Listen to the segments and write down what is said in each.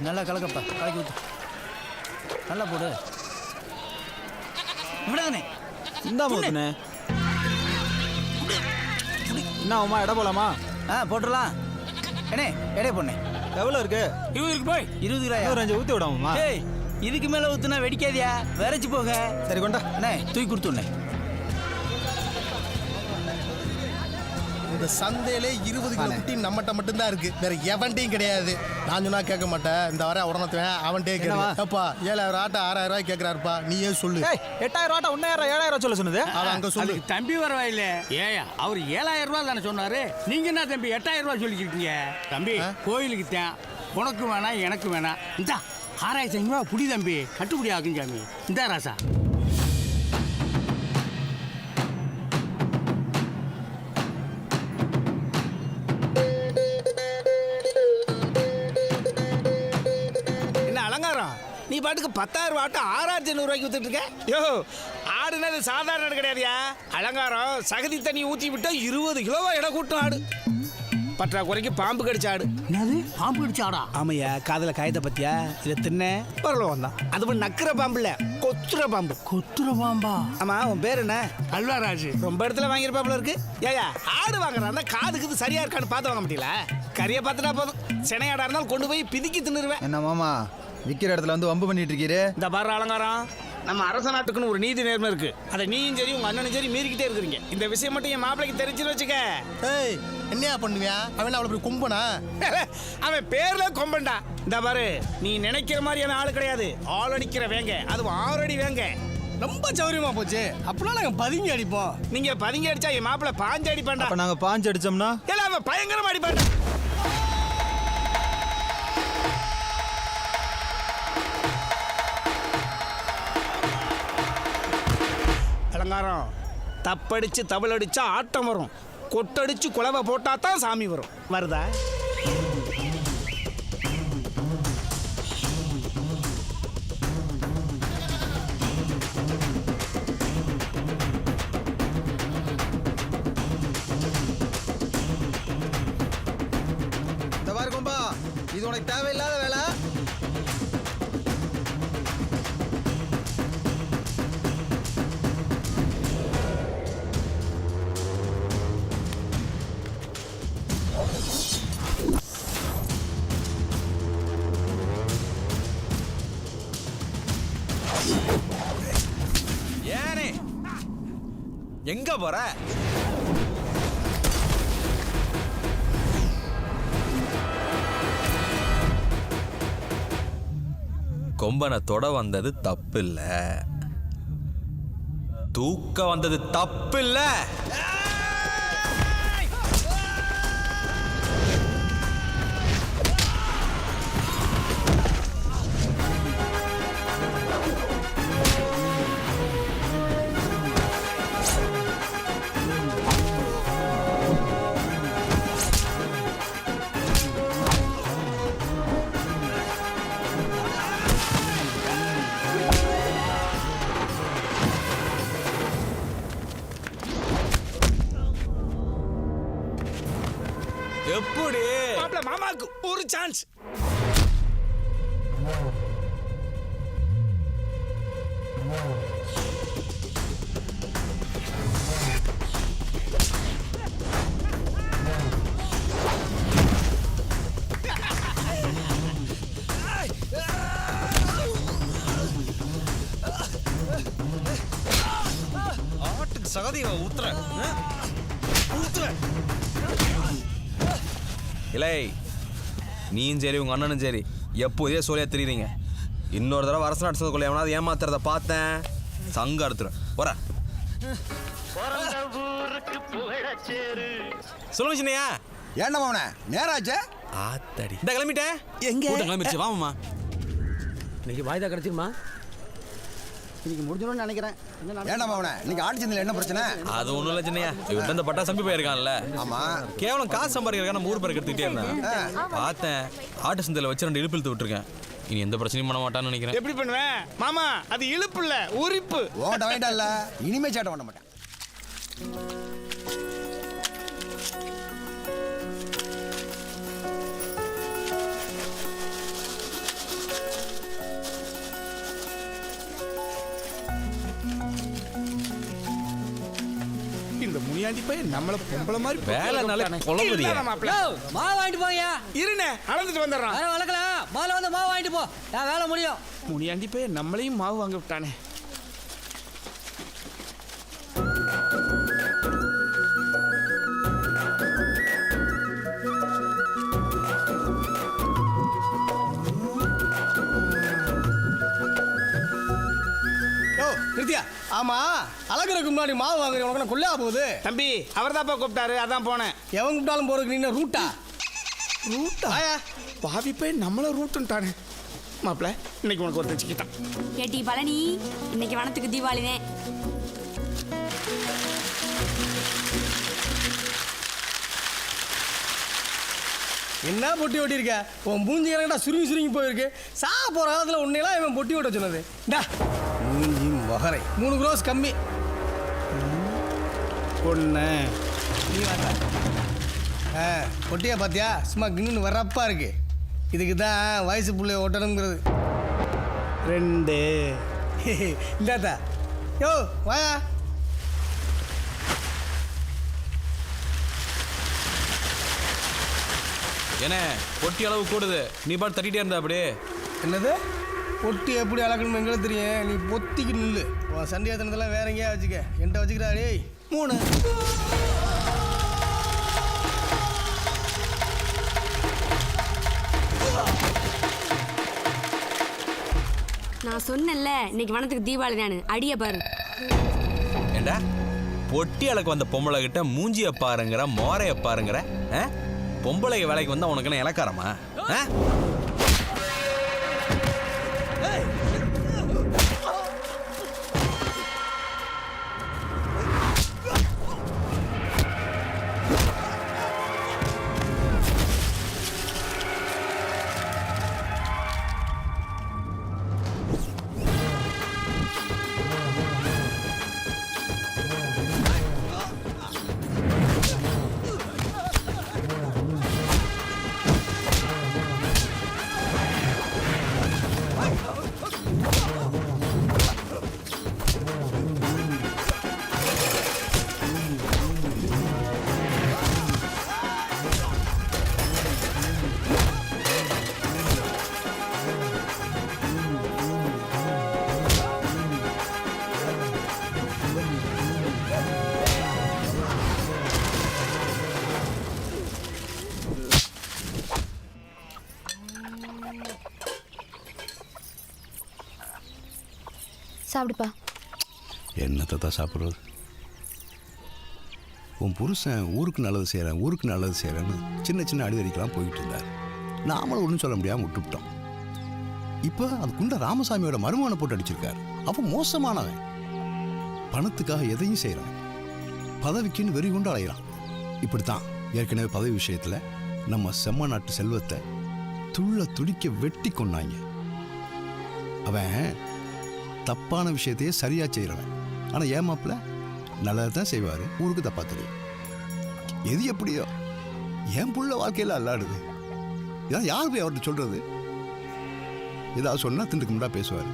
நல்லா கலக்கப்பா, கலக்கி ஊற்று. நல்லா போடு. விடாதனே. இந்தா போதுண்ணே. என்ன அம்மா இடம் போலாமா? போட்டுடலாம். ஏனே எடைய பொண்ணே எவ்வளோ இருக்கு? 20 இருக்கு போய். 20 ரூபாயா? ஒரு 5 ஊற்றி விடாமா? ஏய், இதுக்கு மேலே ஊற்றுனா வெடிக்காதியா, விரைச்சி போக. சரி கொண்டா. அண்ணே தூக்கி கொடுத்துண்ணே. இந்த சந்தையிலே 20 கிலோ குட்டி நம்மகிட்ட மட்டும்தான் இருக்கு, வேற எவன்ட்டையும் கிடையாது. நான் சொன்னா கேட்க மாட்டேன். இந்த வர உடனத்துவேன் அவன்கிட்டே கேட்கப்பா. 7000 ஆட்டை 6000 ரூபாய் கேட்கிறாருப்பா. நீயே சொல்லு. 8000 ஆட்டை 7000 சொல்ல சொன்னது அவன் அங்க சொல்லு. தம்பி வரவாயில்ல. ஏயா அவர் 7000 ரூபாய் தானே சொன்னாரு. நீங்க என்ன தம்பி 8000 ரூபாய் சொல்லிக்கிட்டீங்க? தம்பி கோயிலுக்கு தான் உனக்கு வேணாம் எனக்கு வேணாம். இந்தா 6500 ரூபாய் புடி தம்பி, கட்டுப்படி ஆகும் சாமி. இந்தா ராசா. நீ பாட்டுக்கு 10000 ஆட்டு 6500 ரூபாய்க்கு வித்துட்டு இருக்க. யோ, ஆடுனது சாதாரண ஆடு கிடையாதுயா. அலங்காரம் சகதி தண்ணி ஊற்றி விட்டா 20 கிலோவா இடம் கூட்டும் ஆடு. பற்றாக்குறைக்கு பாம்பு கடிச்ச ஆடு. என்னது பாம்பு கடிச்ச ஆடா? ஆமையா, காதல காயத்தை பத்தியா? இதை தின்ன பரவாயில்ல தான். அது நக்கிற பாம்பு இல்ல, கொத்துற பாம்பு. கொத்துற பாம்பா? ஆமா, உன் பேர் என்ன? அல்வாராஜ். ரொம்ப இடத்துல வாங்கிருப்பாப்புல இருக்கு. ஏயா, ஆடு வாங்குறான்னா காதுக்கு சரியா இருக்கான்னு பார்த்து வாங்க முடியல. கறியை பார்த்துட்டா போதும். சினையாடா இருந்தாலும் கொண்டு போய் பிதுக்கி தின்னுருவேன். என்ன மாமா விற்கிற இடத்துல வந்து வம்பு பண்ணிட்டு இருக்கீரு? இந்த பாரு அலங்காரம், நம்ம அரச நாட்டுக்குன்னு ஒரு நீதி நேர்மை இருக்கு. அதை நீயும் சரி உங்க அண்ணனும் சரி மீறிக்கிட்டே இருக்கிறீங்க. இந்த விஷயம் மட்டும் என் மாப்பிளைக்கு தெரிஞ்சுன்னு வச்சுக்க. ஏய், என்னையா பண்ணுவியா? அவன் அவ்வளவு பெரிய கும்பனா? அவன் பேர்ல கொம்பன்டா. இந்த பாரு, நீ நினைக்கிற மாதிரியான ஆளு கிடையாது. ஆள் அடிக்கிற வேங்க, அதுவும் 6 அடி வேங்க. ரொம்ப சௌரியமா போச்சு. அப்பெல்லாம் நாங்க பதுங்கி அடிப்போம். நீங்க பதுங்கி அடிச்சா என் மாப்பிளை பாஞ்சு அடிப்பான்டா. அப்ப நாங்க பாஞ்சு அடிச்சோம்னா இல்ல, அவன் பயங்கரமா அடிப்பான்டா. அலங்காரம், தப்படிச்சு தபல் அடிச்சா ஆட்டம் வரும். கொட்டடிச்சு குலவை போட்டா தான் சாமி வரும். வருதா? இந்த பாரு கொம்பா, இது உனக்கு தேவையில்லாத வேலை. ஏனே எங்க போற? கொம்பனை தொட வந்தது தப்பு இல்ல, தூக்க வந்தது தப்பு இல்ல. எப்படி மாமாக்கு ஒரு சான்ஸ். ஆட்டுக்கு சகதியை ஊத்துற ஊத்துற. இல்லை, நீயும் சரி உங்க அண்ணனும் சரி எப்போதே சொல்லியா தெரியுறீங்க. இன்னொரு தடவை அரசு நாட்டு கொள்ள எவனாவது ஏமாத்துறத பார்த்தேன், சங்க அடுத்துறேன். வர சொல்லுங்க சின்னையா. ஏன்டா மாமனே நேராச்சே? ஆத்தடி இந்த கிளம்பிட்டேன். எங்க கிளம்பிடுச்சு? வாமாம்மா. இன்னைக்கு வாய்தா கிடைச்சிருமா? இன்னைக்கு முடிஞ்சிடும்னு நினைக்கிறேன். ஏன்டா மாமனே இன்னைக்கு ஆட்சி சந்தையில் என்ன பிரச்சனை? அது ஒன்றும் இல்லை சின்னையா, இவர்கிட்ட இந்த பட்டா சம்பி போயிருக்கான்ல. ஆமா, கேவலம் காசு சம்பாதிக்கிறதுக்காக நம்ம ஊர் பேருக்கு எடுத்துக்கிட்டே இருந்தேன். பார்த்தேன் ஆட்டு சந்தையில் வச்சு 2 இழுப்பு இழுத்து விட்டுருக்கேன். இனி எந்த பிரச்சனையும் பண்ண மாட்டான்னு நினைக்கிறேன். எப்படி பண்ணுவேன் மாமா? அது இழுப்பு இல்ல, உரிப்பு. ஓட்ட வேண்டா இல்ல, இனிமே சேட்டை பண்ண மாட்டேன். முனியாண்டி போய் நம்மள பொம்பளை மாதிரி வேலைனாலே குழம்புறியா? மாவு வாங்கிட்டு போயா. இருண்ணே அளந்துட்டு வந்துடுறான். வேற வளர்க்கலாம். முதல்ல வந்து மாவு வாங்கிட்டு போ. நான் வேலை முடியும். முனியாண்டி போய் நம்மளையும் மாவு வாங்க விட்டானே. யோ கிருத்தியா, ஆமா அழகருக்கு முன்னாடி மாவு வாங்குறேன், உனக்கு கொள்ளையா போகுது? தம்பி அவர் தான்ப்பா கூப்பிட்டாரு, அதான் போனேன். எவன் கூப்பிட்டாலும் போறதுக்கு நீ ரூட்டா? ரூட்டா? பாவி போய் நம்மள ரூட்டுன்ட்டானே. மாப்பிள்ள இன்னைக்கு உனக்கு ஒரு தச்சுக்கிட்டான். ஏட்டி பழனி, இன்னைக்கு வனத்துக்கு தீபாவளினே. என்ன பொட்டி ஓட்டி இருக்க? உன் மூஞ்சி கணக்கா சுருங்கி சுருங்கி போயிருக்கு. போற காலத்துல உன்னையெல்லாம் இவன் பொட்டி ஓட்ட சொன்னது. மூஞ்சி மகரை 3 கிலோஸ் கம்மி. ஒன்று நீ பொட்டியா பாத்தியா? சும்மா கின்னு வரப்பா இருக்கு. இதுக்கு தான் வயசு பிள்ளைய ஓட்டணுங்கிறது. 2 இந்தாத்தா. யோ வாயா. என்ன பொட்டி அளவு கூடுது, நீ பாட்டு தட்டிட்டே இருந்தா அப்படியே. என்னது பொட்டி எப்படி அளக்கணும் எங்களுக்கு தெரியும். நீ பொத்திக்கு நில்லு. உன் சண்டியாத்தனத்தெல்லாம் வேற எங்கேயா வச்சுக்க. என்கிட்ட வச்சுக்கிறா டேய். 3 நான் சொன்னேன்ல இன்னைக்கு வனத்துக்கு தீபாவளி தானு. அடிய பாரு. ஏண்டா பொட்டி அளக்கு வந்த பொம்பளை கிட்ட மூஞ்சிய பாருங்கிற, மோரைய பாருங்கிற. பொம்பளைக்கு வேலைக்கு வந்தா உனக்கு என்ன இலக்காரமா? சாப்பிடுப்பா. என்னத்தை தான் சாப்பிட்றது? உன் புருஷன் ஊருக்கு நல்லது செய்கிறேன், ஊருக்கு நல்லது செய்கிறேன்னு சின்ன சின்ன அடிதடிக்கெல்லாம் போயிட்டு இருந்தார். நாமளும் ஒன்றும் சொல்ல முடியாமல் விட்டுவிட்டோம். இப்போ அது குண்ட ராமசாமியோட மருமகனை போட்டு அடிச்சிருக்காரு. அவன் மோசமானவன். பணத்துக்காக எதையும் செய்கிறான். பதவிக்குன்னு வெறி கொண்டு அலைகிறான். இப்படித்தான் ஏற்கனவே பதவி விஷயத்தில் நம்ம செம்ம நாட்டு செல்வத்தை துள்ள துடிக்க வெட்டி கொண்டாங்க. அவன் தப்பான விஷயத்தையே சரியாக செய்கிறவன். ஆனால் ஏமாப்பில் நல்லதை தான் செய்வார், ஊருக்கு தப்பாக தெரியும். எது எப்படியோ என் புள்ள வாழ்க்கையில் அல்லாடுது. இதான் யார் போய் அவர்கிட்ட சொல்கிறது? ஏதாவது சொன்னால் திண்டுக்கு முன்னாடி பேசுவார்.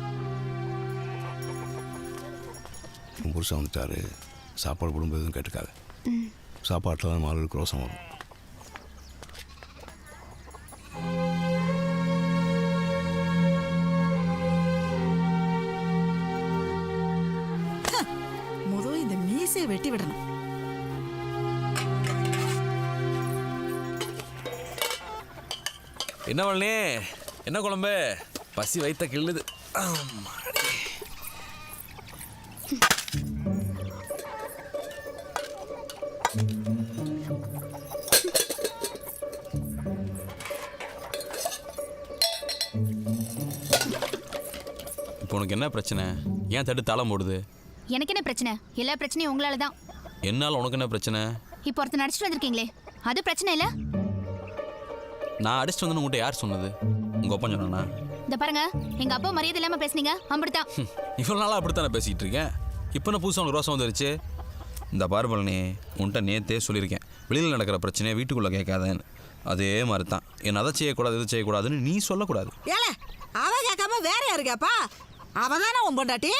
உன் புருஷன் வந்துட்டாரு, சாப்பாடு போடும்போது எதுவும் கேட்டுக்காது. சாப்பாட்டில் தான் மாலுக்கு ரோசம் வரும். வெட்டி விடணும். என்ன பண்ணே? என்ன குழம்பு? பசி வைத்த கிள்ளுது. இப்போ உனக்கு என்ன பிரச்சனை? ஏன் தட்டு தாளம் போடுது? எனக்கு என்ன பிரச்சனை? எல்லா பிரச்சனையும் உங்களால தான். என்னால உனக்கு என்ன பிரச்சனை? இப்போ ஒருத்தர் நடிச்சிட்டு வந்திருக்கீங்களே, அது பிரச்சனை இல்ல? நான் அடிச்சிட்டு வந்து உங்கள்கிட்ட யார் சொன்னது? உங்க அப்பா சொன்னானா? இந்த பாருங்க, எங்க அப்பா மரியாதை இல்லாம பேசுனீங்க, அப்படித்தான். இவ்வளவு நாளா அப்படித்தானே பேசிட்டு இருக்கேன். இப்போ நான் புதுசாக உனக்கு ரோசம் வந்துருச்சு. இந்த பார்பலனே, உன்கிட்ட நேற்றே சொல்லியிருக்கேன், வெளியில் நடக்கிற பிரச்சனையை வீட்டுக்குள்ளே கேட்காதேன்னு. அதே மாதிரி தான் என்ன அதை செய்யக்கூடாது இது செய்யக்கூடாதுன்னு நீ சொல்லக்கூடாது. ஏல அவ கேட்காம வேற யாரு கேப்பா? அவ தானே உன் பொண்டாட்டி.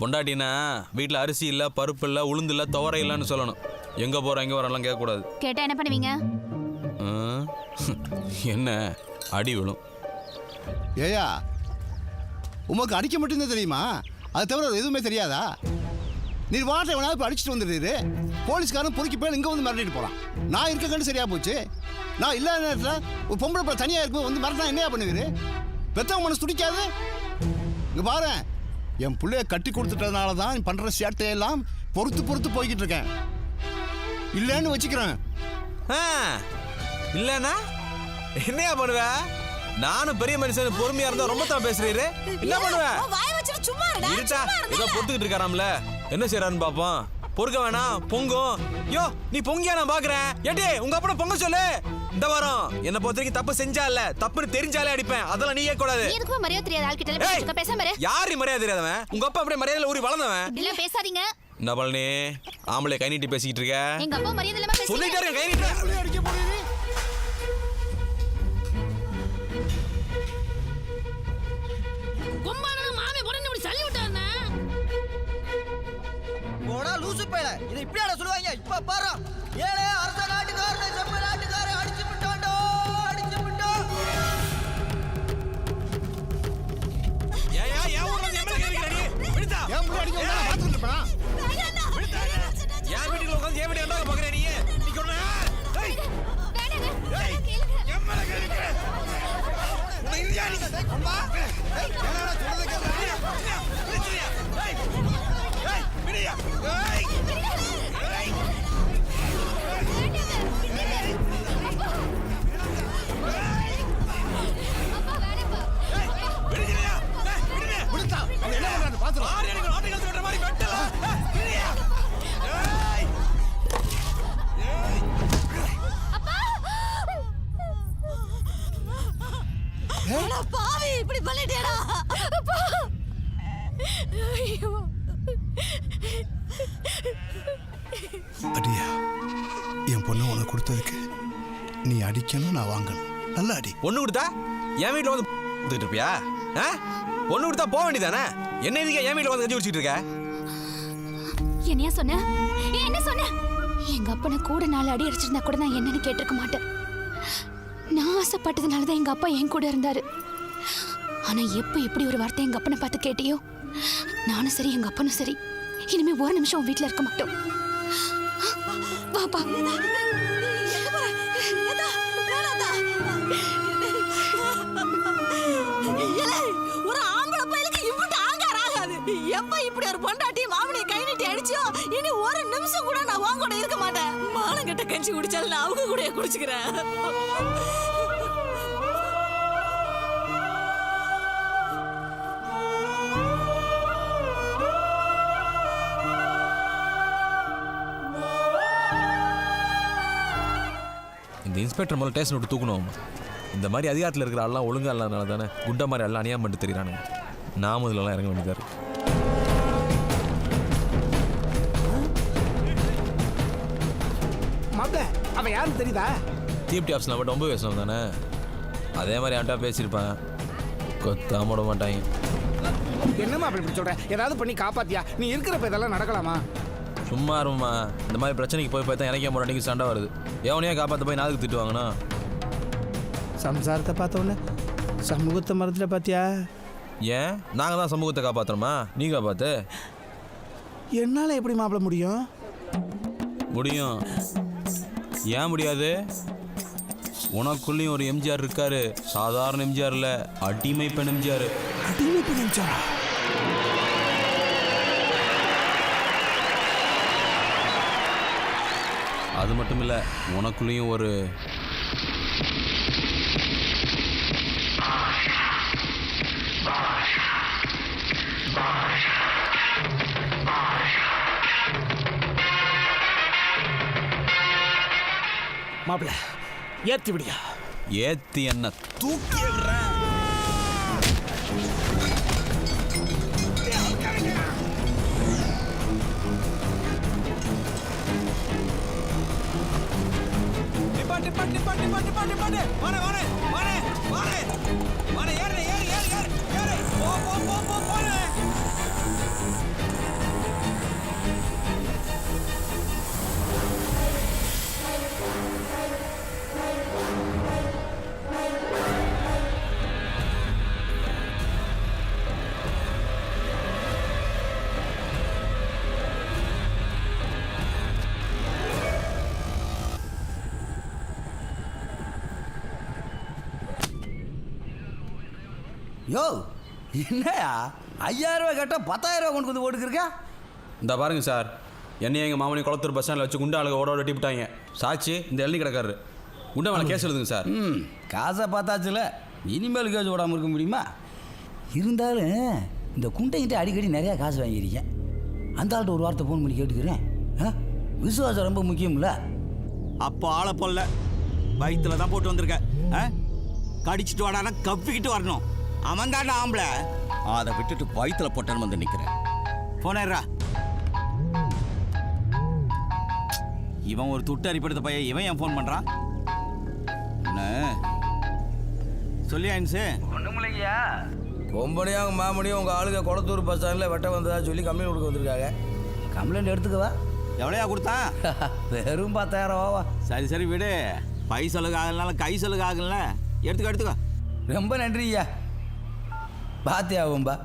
பொண்டாட்டினா வீட்டில் அரிசி இல்லை, பருப்பு இல்லை, உளுந்து இல்லை, துவரை இல்லைன்னு சொல்லணும். எங்கே போகிறோம் எங்கே வரோம்லாம் கேட்கக்கூடாது. கேட்டா என்ன பண்ணுவீங்க? என்ன அடி விழும். ஏயா உமக்கு அடிக்க மட்டும்தான் தெரியுமா? அது தவிர எதுவுமே தெரியாதா? நீ வாட்டை வேணாலும் இப்போ அடிச்சுட்டு வந்துடுறீரு. போலீஸ்காரன் பொறுக்கி போய் இங்கே வந்து மிரட்டிட்டு போகிறான். நான் இருக்க கண்டு சரியாக போச்சு. நான் இல்லாத நேரத்தில் ஒரு பொம்பளை பிள்ளை தனியாக இருக்கும் வந்து மிரட்டினா என்னையா பண்ணுவீரு? பெற்றவங்க மனசு துடிக்காது. இங்கே பாரு, என் பிள்ளைய கட்டி கொடுத்துட்டதுனால தான் நீ பண்ணுற சேட்டையெல்லாம் பொறுத்து போய்கிட்டு இருக்கேன். இல்லைன்னு வச்சுக்கிறேன். இல்லைன்னா என்னையா பண்ணுவ? நானும் பெரிய மனுஷன் பொறுமையா இருந்தா ரொம்ப தான் பேசுறீரு. என்ன பண்ணுவேன்? ஏதோ பொறுத்துக்கிட்டு இருக்காராம்ல, என்ன செய்யறான்னு பாப்போம். பொறுக்க வேணாம், பொங்கும். யோ நீ பொங்கியா நான் பாக்குறேன். ஏடி உங்க அப்பா பொங்க சொல்லு. இந்த வாரம் என்ன பொறுத்த வரைக்கும் தப்பு செஞ்சா இல்ல, தப்புன்னு தெரிஞ்சாலே அடிப்பேன். அதெல்லாம் நீ கேட்க கூடாது. எதுக்கு மரியாதை தெரியாத ஆள்கிட்ட பேசாம இரு. யாரு மரியாதை தெரியாதவன்? உங்க அப்பா அப்படியே மரியாதையில ஊறி வளர்ந்தவன். இல்ல பேசாதீங்க. என்ன பழனி ஆம்பளை கை நீட்டி பேசிக்கிட்டு இருக்க? எங்க அப்பா மரியாதை இல்லாம பேசுறீங்க. சொல்லிட்டாரு கை நீட்டி. அடிக்க போறீரு. போடா லூசு பேல, இதை இப்படியாடா சொல்லுவாங்க? இப்ப பாரு, ஏழே அரச நாட்டுக்காரனை செம்ம நாட்டுக்காரன் அடிச்சு விட்டாண்டோ, அடிச்சு விட்டோம். ஏயா ஏன் ஊர்ல எம்எல்ஏ கேக்குற நீ? விடுடா. ஏன் முடி அடிக்க வந்தா பாத்துட்டு இருப்பா? ஏன் வீட்டுல உட்கார்ந்து ஏன் வீட்டுல என்ன பாக்குற நீ? நீ சொன்ன ஏய் ஏய் எம்எல்ஏ கேக்குற. உன்னை இந்தியா நீ அம்மா என்னடா சொல்றத கேக்குற? விடுறியா? ஏய் ஏய் விடுறியா? ஏய் ஏய் பாவி இப்படி பண்ணிட்டேடா. அடியா, என் பொண்ணு உனக்கு கொடுத்ததுக்கு நீ அடிக்கணும், நான் வாங்கணும். நல்லா அடி. பொண்ணு கொடுத்தா என் வீட்டுல வந்து வந்துட்டு இருப்பியா? பொண்ணு கொடுத்தா போக வேண்டியதானே? என்ன இதுக்கு என் வீட்டுல வந்து கஞ்சி குடிச்சிட்டு இருக்க? என்னையா சொன்ன? என்ன சொன்ன? எங்க அப்பனை கூட 4 அடி அடிச்சிருந்தா கூட நான் என்னன்னு கேட்டிருக்க மாட்டேன். நான் ஆசைப்பட்டதுனால தான் எங்க அப்பா என் கூட இருந்தாரு. ஆனா எப்ப எப்படி ஒரு வார்த்தை எங்க அப்பனை பார்த்து கேட்டியோ, நானும் சரி எங்க அப்பனும் சரி இனிமே ஒரு நிமிஷம் வீட்டுல இருக்க மாட்டோம். பாப்பா ஒரு ஆம்பளை பையலுக்கு இப்படி ஆங்கார் ஆகாது. எப்ப இப்படி ஒரு பொண்டாட்டி மாமனியை கை நீட்டி அடிச்சியோ, இனி ஒரு நிமிஷம் கூட நான் உன் கூட இருக்க மாட்டேன். மானங்கிட்ட கஞ்சி குடிச்சாலும் நான் அவங்க கூட குடிச்சுக்கிறேன். இந்த இன்ஸ்பெக்டர் முதல்ல ஸ்டேஷன் விட்டு தூக்கணும். இந்த மாதிரி அதிகாரத்தில் இருக்கிற ஆள்லாம் ஒழுங்கா இல்லாதனால தானே குண்டா மாதிரி எல்லாம் அநியாயம் பண்ணிட்டு தெரியுறானுங்க. நான் முதல்லாம் இறங்க வேண்டியதா இருக்கு. மாப்ள அவன் யாருன்னு தெரியுதா? டிஎப்டி ஆஃபீஸில் மட்டும் 9 வயசு தானே, அதே மாதிரி அவன்கிட்ட பேசியிருப்பேன். கொத்தாம விட மாட்டாங்க. என்னம்மா அப்படி இப்படி சொல்ற? ஏதாவது பண்ணி காப்பாத்தியா? நீ இருக்கிறப்ப இதெல்லாம் நடக்கலாமா? சும்மா இருமா. இந்த மாதிரி பிரச்சனைக்கு போய் பார்த்தா எனக்கே முன்னாடி சண்டை வருது. எவனையா காப்பாற்ற போய் நாதுக்கு திட்டுவாங்கண்ணா. சம்சாரத்தை பார்த்தோன்னே சமூகத்தை மரத்துல பாத்தியா? ஏன் நாங்கள் தான் சமூகத்தை காப்பாற்றுறோமா? நீ காப்பாற்று. என்னால் எப்படி மாப்பிள முடியும்? முடியும். ஏன் முடியாது? உனக்குள்ளேயும் ஒரு எம்ஜிஆர் இருக்காரு. சாதாரண எம்ஜிஆர் இல்லை, அடிமை பெண் எம்ஜிஆர். அடிமை பெண் எம்ஜிஆர்? அது மட்டும் இல்லை, உனக்குள்ளேயும் ஒரு மாப்பிள ஏத்தி விடியா? ஏத்தி என்ன தூக்கி விடுறேன். யோ என்னையா 5000 ரூபாய் கேட்டால் 10000 ரூபாய் கொண்டு வந்து ஓட்டுக்கிருக்கா? இந்த பாருங்க சார், என்னையும் எங்கள் மாமனி குளத்தூர் பஸ் ஸ்டாண்டில் வச்சு குண்டா ஆளுங்க ஓட வெட்டிவிட்டாங்க. சாட்சி இந்த எழுதி கிடக்காரு. குண்டா மேலே கேஸ் எழுதுங்க சார். காசை பார்த்தாச்சுல, இனிமேல் கேஸ் ஓடாமல் இருக்க முடியுமா? இருந்தாலும் இந்த குண்டைங்கிட்ட அடிக்கடி நிறையா காசு வாங்கியிருக்கேன். அந்த ஆள்கிட்ட ஒரு வார்த்தை ஃபோன் பண்ணி கேட்டுக்கிறேன். விசுவாசம் ரொம்ப முக்கியம்ல. அப்போ ஆளை போடல, வயிற்றுல தான் போட்டு வந்திருக்க. கடிச்சிட்டு வாடானா கப்பிக்கிட்டு வரணும். அவன் தாண்டா ஆம்பளை. அதை விட்டுட்டு வயிற்றுல போட்டேன்னு வந்து நிற்கிறேன். போனேரா. இவன் ஒரு துட்டு அரிப்படுத்த பையன், இவன் ஏன் ஃபோன் பண்ணுறான்? என்ன சொல்லியா இன்சு? ஒன்றும் இல்லைங்கய்யா, கொம்பனியும் அவங்க மாமனியும் உங்கள் ஆளுங்க குளத்தூர் பஸ் ஸ்டாண்டில் வெட்ட வந்ததா சொல்லி கம்ப்ளைண்ட் கொடுக்க வந்திருக்காங்க. கம்ப்ளைண்ட் எடுத்துக்கவா? எவ்வளோயா கொடுத்தான்? வெறும் 10000 ரூபாவா? சரி சரி விடு, பை செலவுக்கு ஆகலனாலும் கை செலவுக்கு ஆகல. எடுத்துக்கோ. ரொம்ப நன்றி ஐயா. பாத்தியாகும்பா,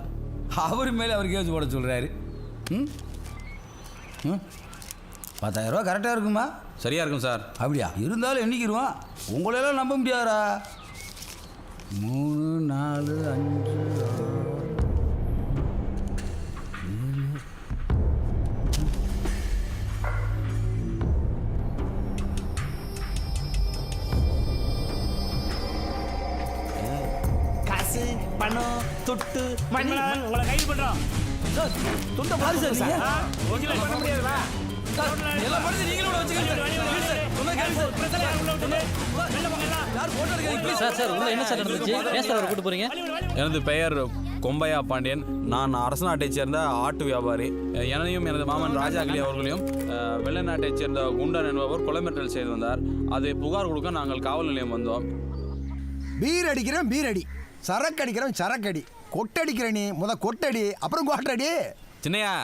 அவர் மேலே அவர் கேஸ் போட சொல்கிறாரு. 10000 ரூபா கரெக்டாக இருக்குமா? சரியா இருக்கும் சார். அப்படியா? இருந்தாலும் எண்ணிக்கிடுவான். உங்களெல்லாம் நம்ப முடியாதா? 3 4 5 காசு பணம் துட்டு மணி உங்களை கைது பண்ணுறோம். துண்டை பாரு சார். ஒரிஜினல் பண்ண முடியாதுடா. எல்லா பணத்தையும் நீங்களும் வச்சுக்கோங்க எனது பெயர் கொம்பையா பாண்டியன். நான் அரசு நாட்டைச் சேர்ந்த ஆட்டு வியாபாரி. என்னையும் எனது மாமன் ராஜாக்களி அவர்களையும் வெள்ளை நாட்டைச் சேர்ந்த குண்டன் என்பவர் கொலை மிரட்டல் செய்து வந்தார். அதை புகார் கொடுக்க நாங்கள் காவல் நிலையம் வந்தோம். பீர் அடிக்கிறேன் பீரடி, சரக்கு அடிக்கிறேன் சரக்கடி, கொட்டடிக்கிற நீ கொட்டடி, அப்புறம் கோட்டடி. சின்னையா,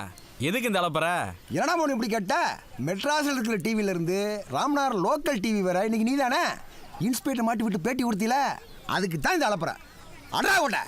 எதுக்கு இந்த அளப்பற? என்னடா மோனு இப்படி கேட்ட? மெட்ராஸில் இருக்கிற டிவில இருந்து ராம்நாத் லோக்கல் டிவி வேற இன்னைக்கு நீ தானே இன்ஸ்பெக்டர் மாட்டி விட்டு பேட்டி கொடுத்தில, அதுக்கு தான் இந்த அளப்புற. அடா கொட்ட